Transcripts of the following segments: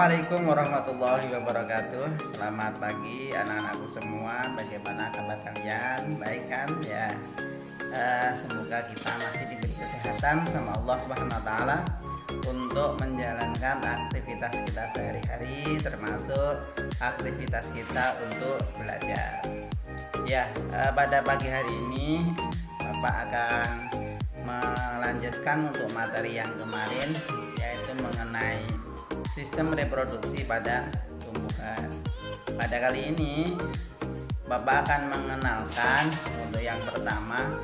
Assalamualaikum warahmatullahi wabarakatuh. Selamat pagi anak-anakku semua. Bagaimana kabar kalian? Baik kan ya? Semoga kita masih diberi kesehatan sama Allah Subhanahu wa taala untuk menjalankan aktivitas kita sehari-hari, termasuk aktivitas kita untuk belajar. Ya, pada pagi hari ini Bapak akan melanjutkan untuk materi yang kemarin, yaitu mengenai sistem reproduksi pada tumbuhan. Pada kali ini Bapak akan mengenalkan untuk yang pertama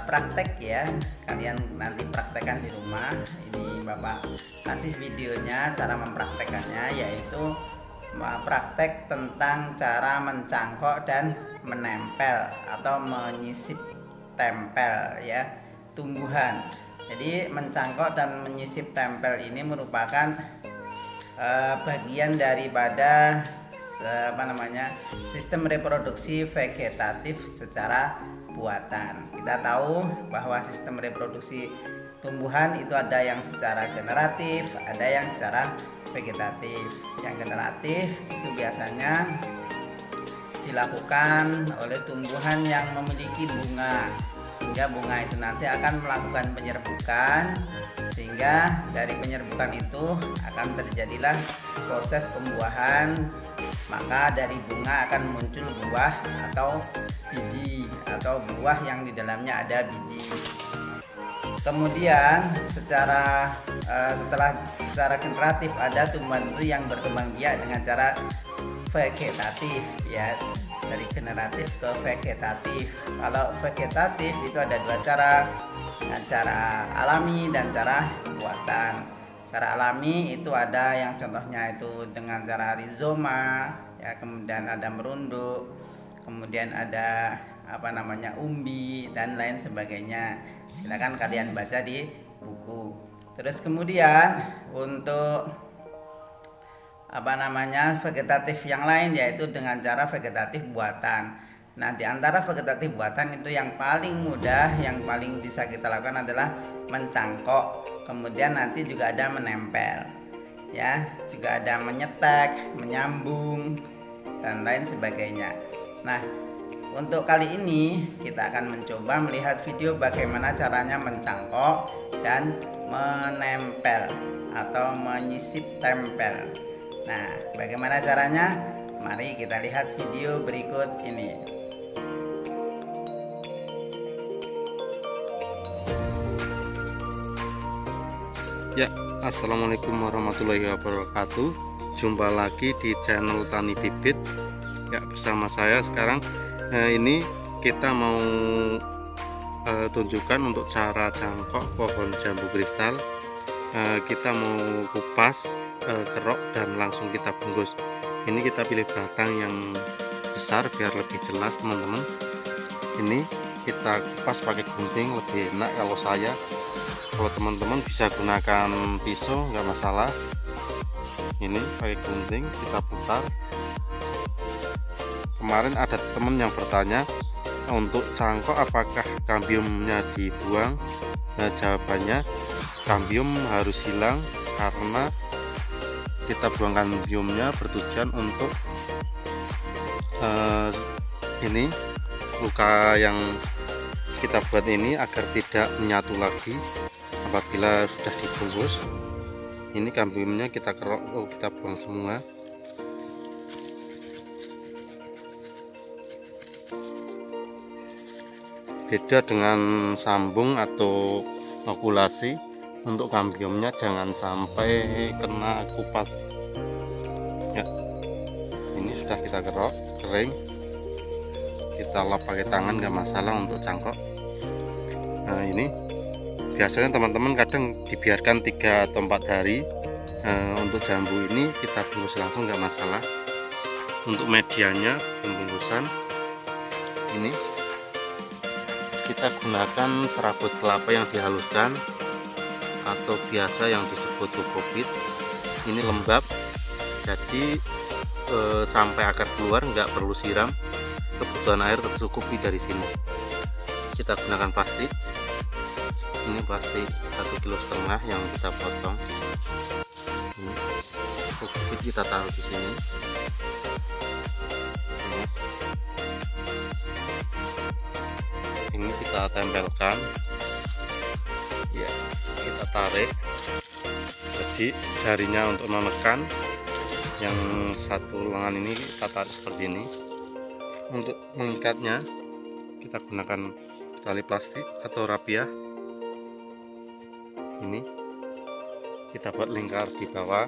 praktek ya. Kalian nanti praktekkan di rumah. Ini Bapak kasih videonya cara mempraktekannya, yaitu praktek tentang cara mencangkok dan menempel atau menyisip tempel ya tumbuhan. Jadi mencangkok dan menyisip tempel ini merupakan bagian daripada sistem reproduksi vegetatif secara buatan. Kita tahu bahwa sistem reproduksi tumbuhan itu ada yang secara generatif, ada yang secara vegetatif. Yang generatif itu biasanya dilakukan oleh tumbuhan yang memiliki bunga, sehingga bunga itu nanti akan melakukan penyerbukan, sehingga dari penyerbukan itu akan terjadilah proses pembuahan. Maka dari bunga akan muncul buah atau biji, atau buah yang di dalamnya ada biji. Kemudian secara generatif ada tumbuhan itu yang berkembang biak dengan cara vegetatif ya, dari generatif ke vegetatif. Kalau vegetatif itu ada dua cara, cara alami dan cara buatan. Cara alami itu ada yang contohnya itu dengan cara rizoma ya, kemudian ada merunduk, kemudian ada umbi dan lain sebagainya. Silakan kalian baca di buku. Terus kemudian untuk vegetatif yang lain, yaitu dengan cara vegetatif buatan. Nah, di antara vegetatif buatan itu yang paling mudah, yang paling bisa kita lakukan adalah mencangkok. Kemudian nanti juga ada menempel. Ya, juga ada menyetek, menyambung dan lain sebagainya. Nah, untuk kali ini kita akan mencoba melihat video bagaimana caranya mencangkok dan menempel atau menyisip tempel. Nah, bagaimana caranya? Mari kita lihat video berikut ini. Ya, assalamualaikum warahmatullahi wabarakatuh. Jumpa lagi di channel Tani Bibit. Ya, bersama saya sekarang. Ini kita mau tunjukkan untuk cara cangkok pohon jambu kristal. Kita mau kupas kerok dan langsung kita bungkus. Ini kita pilih batang yang besar biar lebih jelas teman-teman. Ini kita kupas pakai gunting, lebih enak kalau saya. Kalau teman-teman bisa gunakan pisau nggak masalah. Ini pakai gunting kita putar. Kemarin ada teman yang bertanya untuk cangkok apakah kambiumnya dibuang. Nah, jawabannya kambium harus hilang, karena kita buang kambiumnya bertujuan untuk ini luka yang kita buat ini agar tidak menyatu lagi apabila sudah dibungkus. Ini kambiumnya kita kerok, kita buang semua. Beda dengan sambung atau okulasi, untuk kambiumnya jangan sampai kena kupas ya. Ini sudah kita kerok kering, kita lap pakai tangan, nggak masalah untuk cangkok. Nah, ini biasanya teman-teman kadang dibiarkan 3 atau 4 hari. Untuk jambu ini kita bungkus langsung, nggak masalah. Untuk medianya pembungkusan ini kita gunakan serabut kelapa yang dihaluskan atau biasa yang disebut kokopit. Ini lembab, jadi sampai akar keluar nggak perlu siram, kebutuhan air tercukupi dari sini. Kita gunakan plastik. Ini plastik 1,5 kg yang kita potong. ini bukit kita taruh di sini. Ini kita tempelkan ya, kita tarik, jadi jarinya untuk menekan yang satu lengan ini kita tarik seperti ini. Untuk mengikatnya kita gunakan tali plastik atau rapiah. Ini kita buat lingkar di bawah,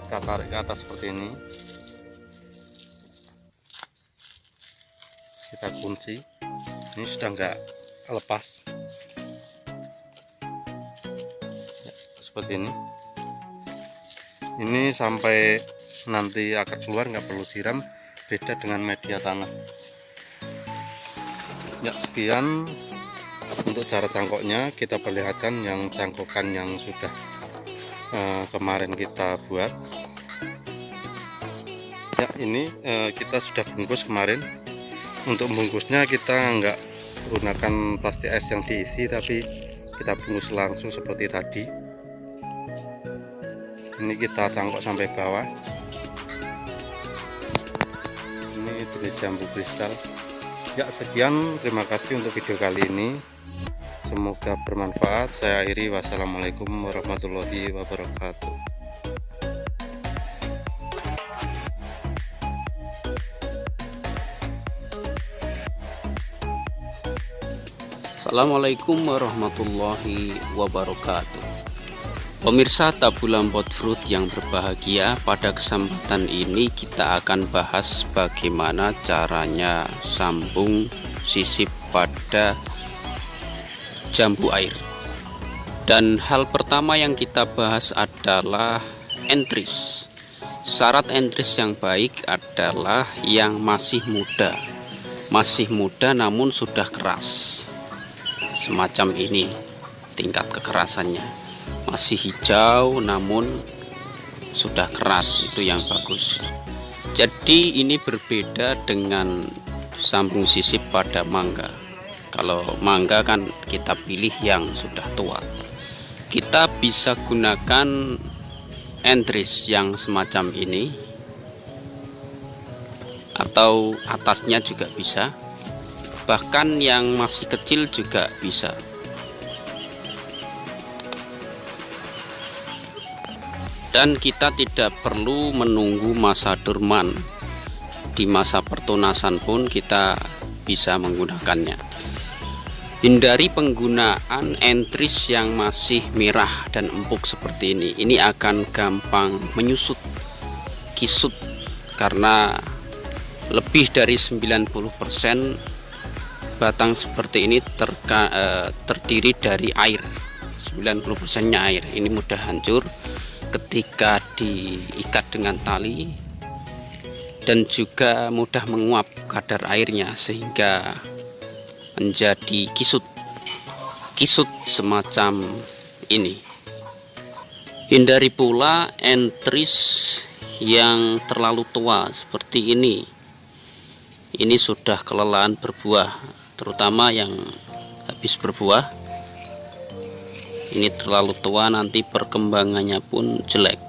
kita tarik ke atas seperti ini, kita kunci. Ini sudah enggak lepas ya, seperti ini. Ini sampai nanti akar keluar nggak perlu siram, beda dengan media tanah ya. Sekian untuk cara cangkoknya. Kita perlihatkan yang cangkokan yang sudah kemarin kita buat ya. Ini kita sudah bungkus kemarin. Untuk bungkusnya kita nggak gunakan plastik es yang diisi, tapi kita bungkus langsung seperti tadi. Ini kita cangkok sampai bawah. Ini jenis jambu kristal ya. Sekian, terima kasih untuk video kali ini, semoga bermanfaat. Saya akhiri, wassalamualaikum warahmatullahi wabarakatuh. Assalamualaikum warahmatullahi wabarakatuh. Pemirsa Tabu Lampot Fruit yang berbahagia, pada kesempatan ini kita akan bahas bagaimana caranya sambung sisip pada jambu air. Dan hal pertama yang kita bahas adalah entris. Syarat entris yang baik adalah yang masih muda namun sudah keras. Semacam ini tingkat kekerasannya. Masih hijau namun sudah keras, itu yang bagus. Jadi ini berbeda dengan sambung sisip pada mangga. Kalau mangga kan kita pilih yang sudah tua. Kita bisa gunakan entris yang semacam ini, atau atasnya juga bisa, bahkan yang masih kecil juga bisa. Dan kita tidak perlu menunggu masa dorman. Di masa pertunasan pun kita bisa menggunakannya. Hindari penggunaan entris yang masih merah dan empuk seperti ini. Ini akan gampang menyusut, kisut, karena lebih dari 90% batang seperti ini terdiri dari air. 90%-nya air. Ini mudah hancur ketika diikat dengan tali, dan juga mudah menguap kadar airnya sehingga menjadi kisut semacam ini. Hindari pula entris yang terlalu tua seperti ini. Ini sudah kelelahan berbuah, terutama yang habis berbuah. Ini terlalu tua, nanti perkembangannya pun jelek.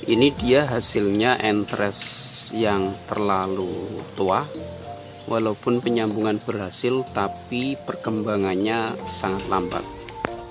Ini dia hasilnya entris yang terlalu tua. Walaupun penyambungan berhasil, tapi perkembangannya sangat lambat.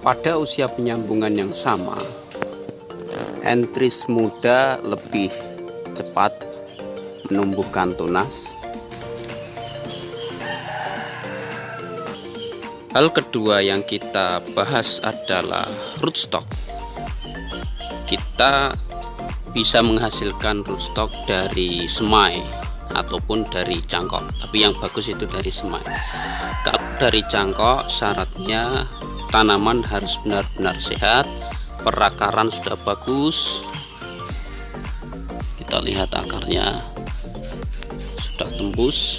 Pada usia penyambungan yang sama, entris muda lebih cepat menumbuhkan tunas. Hal kedua yang kita bahas adalah rootstock. Kita bisa menghasilkan rootstock dari semai ataupun dari cangkok, tapi yang bagus itu dari semai. Kalau dari cangkok, syaratnya tanaman harus benar-benar sehat, perakaran sudah bagus. Kita lihat akarnya sudah tembus,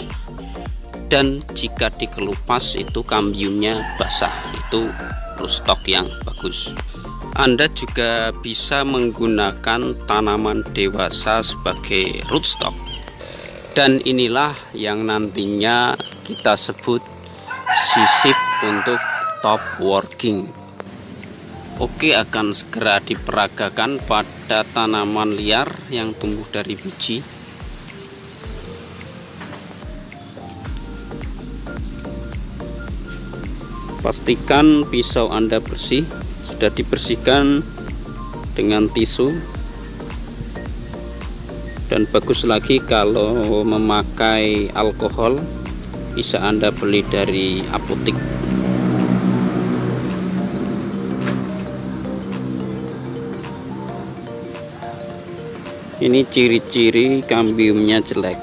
dan jika dikelupas itu kambiumnya basah, itu rootstock yang bagus. Anda juga bisa menggunakan tanaman dewasa sebagai rootstock, dan inilah yang nantinya kita sebut sisip untuk top working. Oke, akan segera diperagakan pada tanaman liar yang tumbuh dari biji. Pastikan pisau Anda bersih, sudah dibersihkan dengan tisu. Dan bagus lagi kalau memakai alkohol, bisa Anda beli dari apotik. Ini ciri-ciri kambiumnya jelek.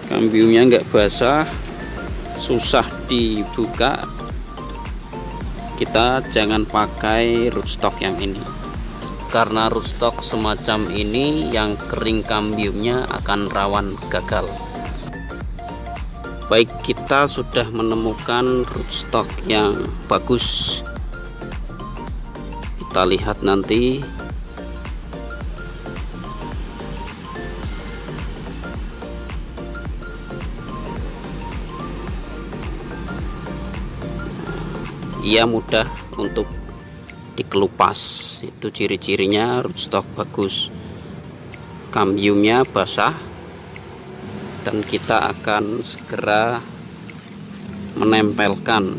Kambiumnya nggak basah, susah dibuka. Kita jangan pakai rootstock yang ini, karena rootstock semacam ini yang kering kambiumnya akan rawan gagal. Baik, kita sudah menemukan rootstock yang bagus. Kita lihat nanti. Ia mudah untuk dikelupas. Itu ciri-cirinya rootstock bagus. Kambiumnya basah. Dan kita akan segera menempelkan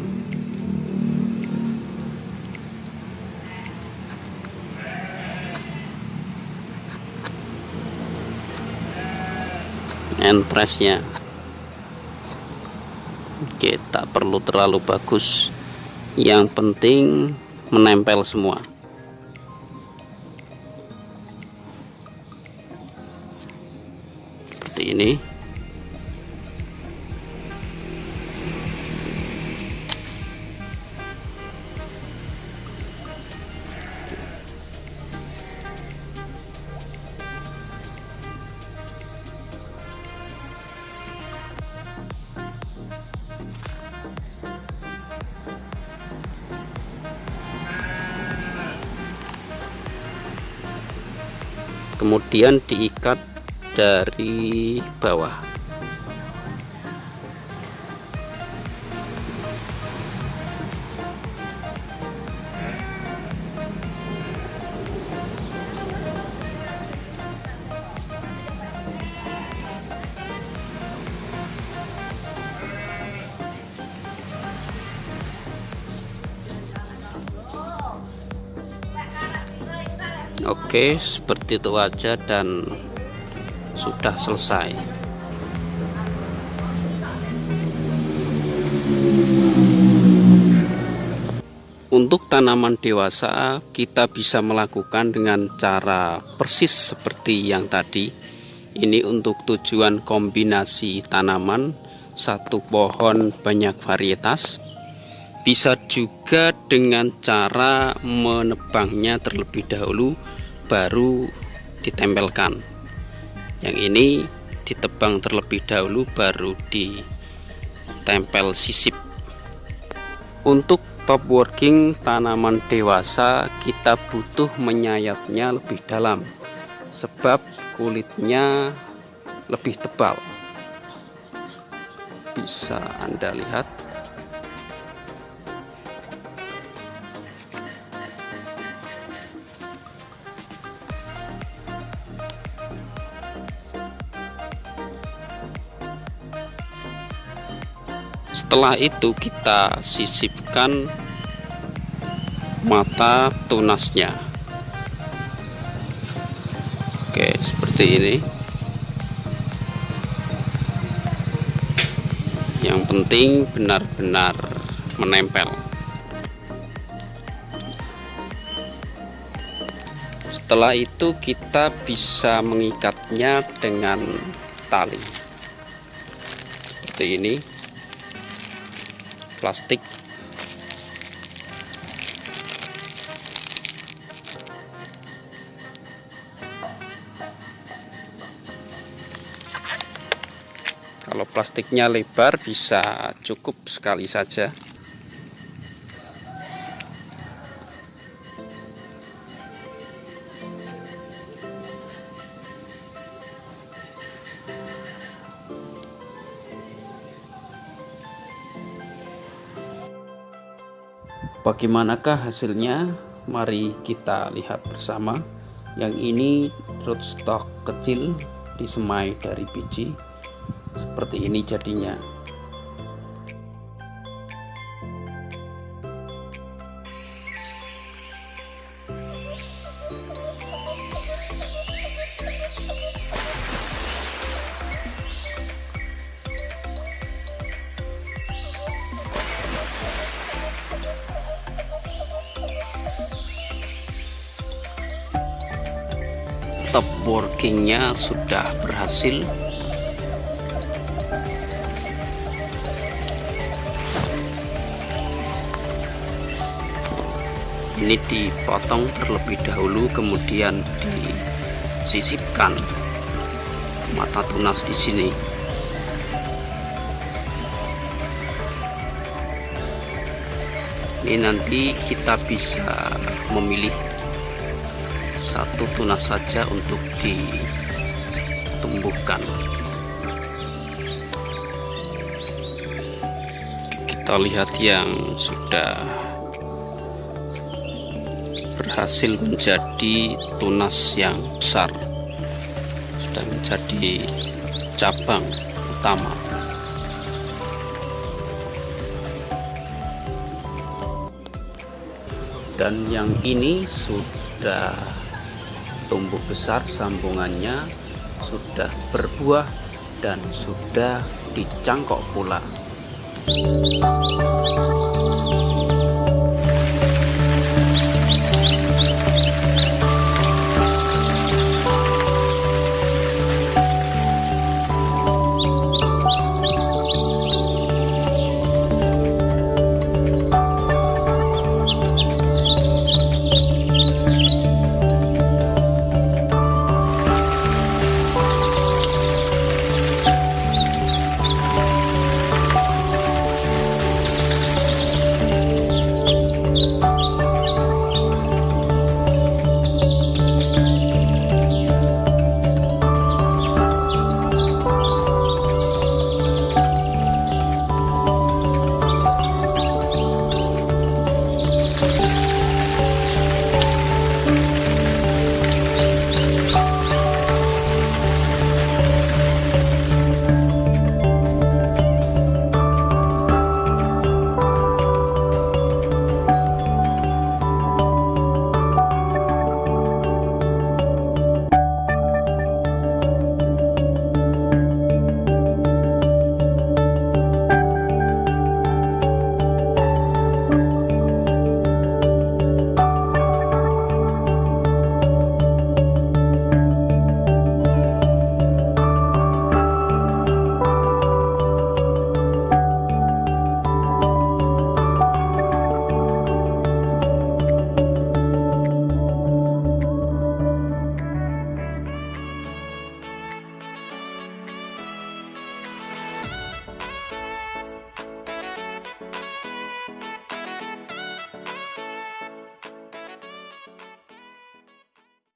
end pressnya. Oke, tak perlu terlalu bagus, yang penting menempel semua. Seperti ini. Kemudian diikat dari bawah. Oke, seperti itu aja dan sudah selesai. Untuk tanaman dewasa kita bisa melakukan dengan cara persis seperti yang tadi. Ini untuk tujuan kombinasi tanaman, satu pohon banyak varietas. Bisa juga dengan cara menebangnya terlebih dahulu baru ditempelkan. Yang ini ditebang terlebih dahulu baru ditempel sisip. Untuk top working tanaman dewasa kita butuh menyayatnya lebih dalam sebab kulitnya lebih tebal. Bisa Anda lihat. Setelah itu kita sisipkan mata tunasnya. Oke, seperti ini. Yang penting benar-benar menempel. Setelah itu kita bisa mengikatnya dengan tali. Seperti ini. Plastik. Kalau plastiknya lebar bisa cukup sekali saja. Bagaimanakah hasilnya? Mari kita lihat bersama. Yang ini rootstock kecil disemai dari biji. Seperti ini jadinya. Top workingnya sudah berhasil. Ini dipotong terlebih dahulu, kemudian disisipkan mata tunas di sini. Ini nanti kita bisa memilih satu tunas saja untuk ditumbuhkan. Kita lihat yang sudah berhasil menjadi tunas yang besar, sudah menjadi cabang utama. Dan yang ini sudah tumbuh besar, sambungannya sudah berbuah dan sudah dicangkok pula.